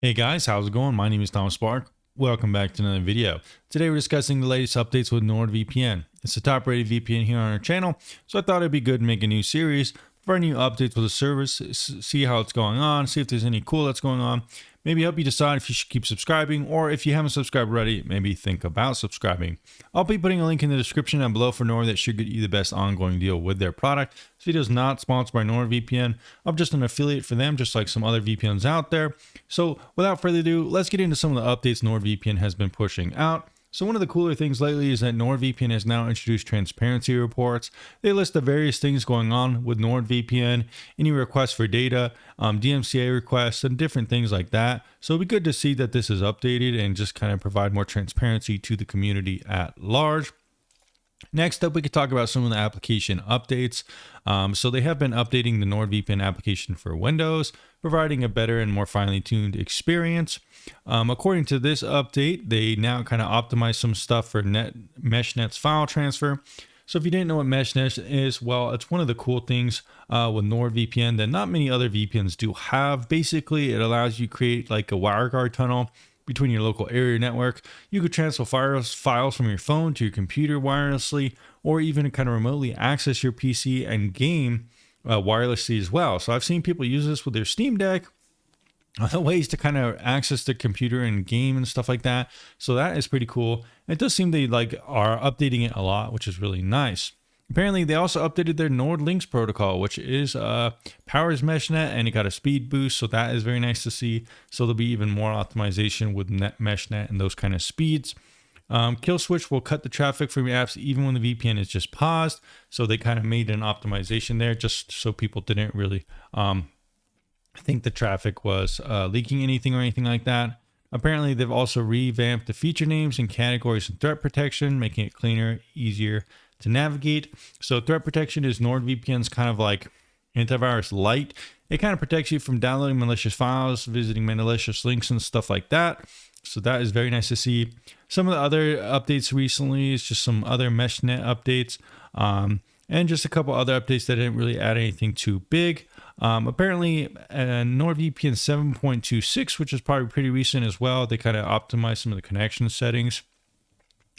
Hey guys, how's it going? My name is Thomas Spark. Welcome back to another video. Today we're discussing the latest updates with NordVPN. It's the top rated VPN here on our channel, so I thought it'd be good to make a new series for new updates with the service, see how it's going on, see if there's any cool that's going on, maybe help you decide if you should keep subscribing, or if you haven't subscribed already, maybe think about subscribing. I'll be putting a link in the description down below for Nord that should get you the best ongoing deal with their product. This video is not sponsored by NordVPN. I'm just an affiliate for them, just like some other VPNs out there. So without further ado, let's get into some of the updates NordVPN has been pushing out. So one of the cooler things lately is that NordVPN has now introduced transparency reports. They list the various things going on with NordVPN, any requests for data, DMCA requests, and different things like that. So it'll be good to see that this is updated and just kind of provide more transparency to the community at large. Next up, we could talk about some of the application updates. So they have been updating the NordVPN application for Windows, providing a better and more finely tuned experience. According to this update, they now kind of optimize some stuff for MeshNet's file transfer. So if you didn't know what MeshNet is, well, it's one of the cool things with NordVPN that not many other VPNs do have. Basically, it allows you to create like a WireGuard tunnel between your local area network. You could transfer files from your phone to your computer wirelessly, or even kind of remotely access your PC and game wirelessly as well. So I've seen people use this with their Steam Deck, other ways to kind of access the computer and game and stuff like that. So that is pretty cool. It does seem they are updating it a lot, which is really nice. Apparently, they also updated their Nord Links protocol, which is powers MeshNet, and it got a speed boost, so that is very nice to see. So there'll be even more optimization with MeshNet and those kind of speeds. Kill switch will cut the traffic from your apps even when the VPN is just paused. So they kind of made an optimization there just so people didn't really think the traffic was leaking anything or anything like that. Apparently, they've also revamped the feature names and categories and threat protection, making it cleaner, easier to navigate. So threat protection is NordVPN's kind of like antivirus light. It kind of protects you from downloading malicious files, visiting malicious links and stuff like that. So that is very nice to see. Some of the other updates recently is just some other MeshNet updates, and just a couple other updates that didn't really add anything too big. Apparently NordVPN 7.26, which is probably pretty recent as well, they kind of optimized some of the connection settings.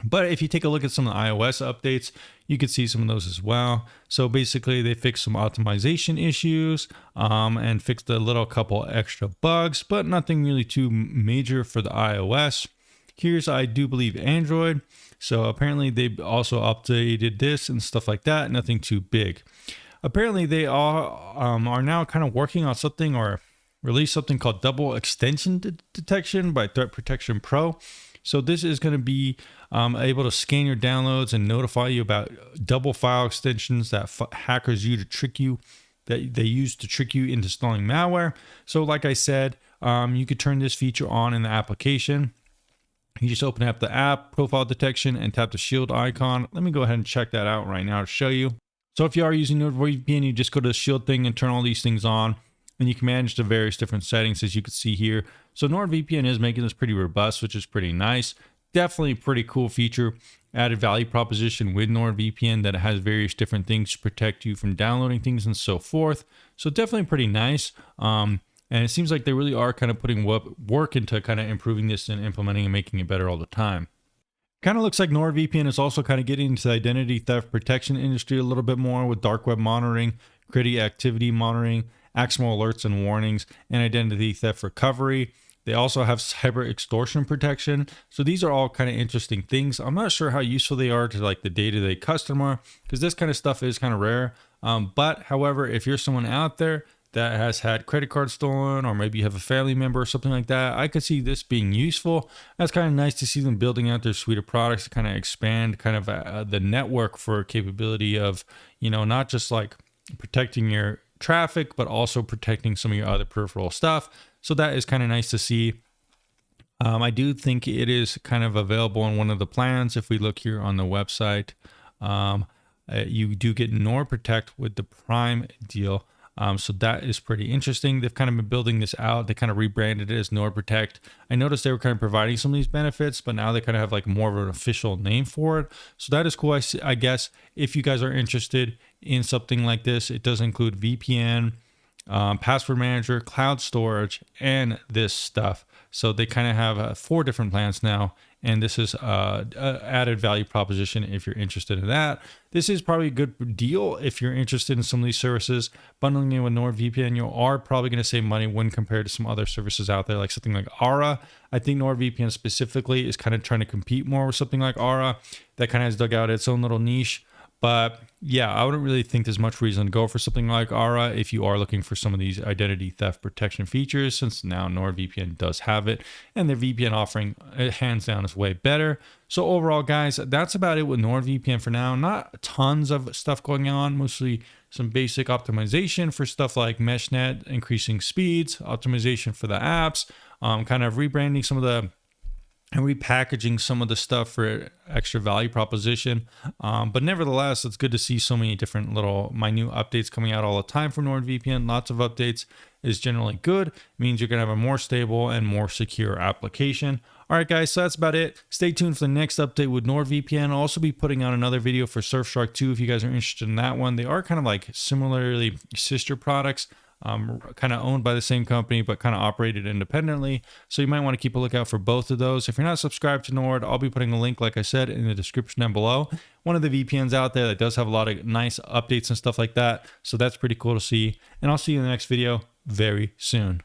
But if you take a look at some of the iOS updates, you could see some of those as well. So basically, they fixed some optimization issues and fixed a little couple extra bugs, but nothing really too major for the iOS. Here's, I do believe, Android. So apparently, they also updated this and stuff like that. Nothing too big. Apparently, they are now kind of working on something or release something called double extension detection by Threat Protection Pro. So this is going to be able to scan your downloads and notify you about double file extensions that hackers use to trick you, that they use to trick you into installing malware. So like I said, you could turn this feature on in the application. You just open up the app, profile detection, and tap the shield icon. Let me go ahead and check that out right now to show you. So if you are using NordVPN, you just go to the shield thing and turn all these things on. And you can manage the various different settings, as you can see here. So NordVPN is making this pretty robust, which is pretty nice. Definitely a pretty cool feature. Added value proposition with NordVPN that it has various different things to protect you from downloading things and so forth. So definitely pretty nice. And it seems like they really are kind of putting work into kind of improving this and implementing and making it better all the time. Kind of looks like NordVPN is also kind of getting into the identity theft protection industry a little bit more with dark web monitoring, credit activity monitoring, actionable alerts and warnings, and identity theft recovery. They also have cyber extortion protection. So these are all kind of interesting things. I'm not sure how useful they are to like the day-to-day customer, because this kind of stuff is kind of rare. But however, if you're someone out there that has had credit cards stolen, or maybe you have a family member or something like that, I could see this being useful. That's kind of nice to see them building out their suite of products to kind of expand kind of the network for capability of, not just like protecting your traffic, but also protecting some of your other peripheral stuff. So that is kind of nice to see. I do think it is kind of available in one of the plans. If we look here on the website, you do get NordProtect with the Prime deal. So that is pretty interesting. They've kind of been building this out. They kind of rebranded it as NordProtect. I noticed they were kind of providing some of these benefits, but now they kind of have like more of an official name for it. So that is cool. I guess if you guys are interested in something like this, it does include VPN, password manager, cloud storage, and this stuff. So they kind of have 4 different plans now, and this is added value proposition if you're interested in that. This is probably a good deal if you're interested in some of these services. Bundling it with NordVPN, you are probably going to save money when compared to some other services out there, like something like Aura. I think NordVPN specifically is kind of trying to compete more with something like Aura that kind of has dug out its own little niche. But yeah, I wouldn't really think there's much reason to go for something like Aura if you are looking for some of these identity theft protection features, since now NordVPN does have it, and their VPN offering, hands down, is way better. So overall, guys, that's about it with NordVPN for now. Not tons of stuff going on, mostly some basic optimization for stuff like MeshNet, increasing speeds, optimization for the apps, kind of rebranding some of the and repackaging some of the stuff for extra value proposition. But nevertheless, it's good to see so many different little minute updates coming out all the time for NordVPN. Lots of updates is generally good. It means you're going to have a more stable and more secure application. All right, guys, so that's about it. Stay tuned for the next update with NordVPN. I'll also be putting out another video for Surfshark 2 if you guys are interested in that one. They are kind of like similarly sister products. Kind of owned by the same company, but kind of operated independently. So you might want to keep a lookout for both of those. If you're not subscribed to Nord, I'll be putting a link, like I said, in the description down below. One of the VPNs out there that does have a lot of nice updates and stuff like that. So that's pretty cool to see. And I'll see you in the next video very soon.